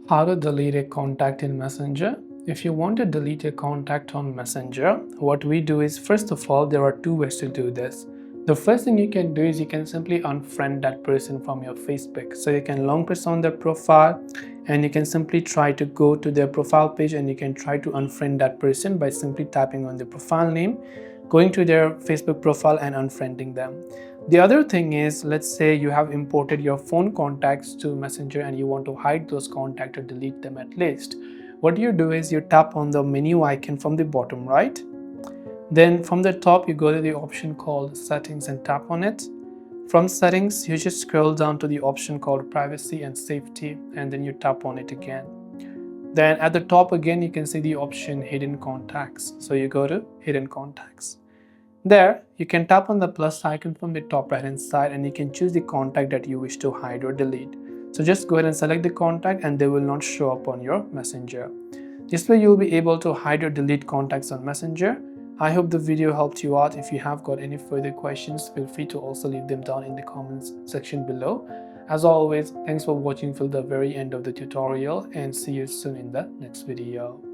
How to delete a contact in Messenger. If you want to delete a contact on Messenger, what we do is, first of all, there are two ways to do this. The first thing you can do is you can simply unfriend that person from your Facebook. So you can long press on their profile and you can simply try to go to their profile page and you can try to unfriend that person by simply tapping on the profile name, going to their Facebook profile and unfriending them. The other thing is, let's say you have imported your phone contacts to Messenger and you want to hide those contacts or delete them at least. What you do is you tap on the menu icon from the bottom right. Then from the top, you go to the option called Settings and tap on it. From Settings, you just scroll down to the option called Privacy and Safety and then you tap on it again. Then at the top again, you can see the option Hidden Contacts. So you go to Hidden Contacts. There, you can tap on the plus icon from the top right hand side and you can choose the contact that you wish to hide or delete. So just go ahead and select the contact and they will not show up on your Messenger. This way you'll be able to hide or delete contacts on Messenger. I hope the video helped you out. If you have got any further questions, feel free to also leave them down in the comments section below. As always, thanks for watching till the very end of the tutorial and see you soon in the next video.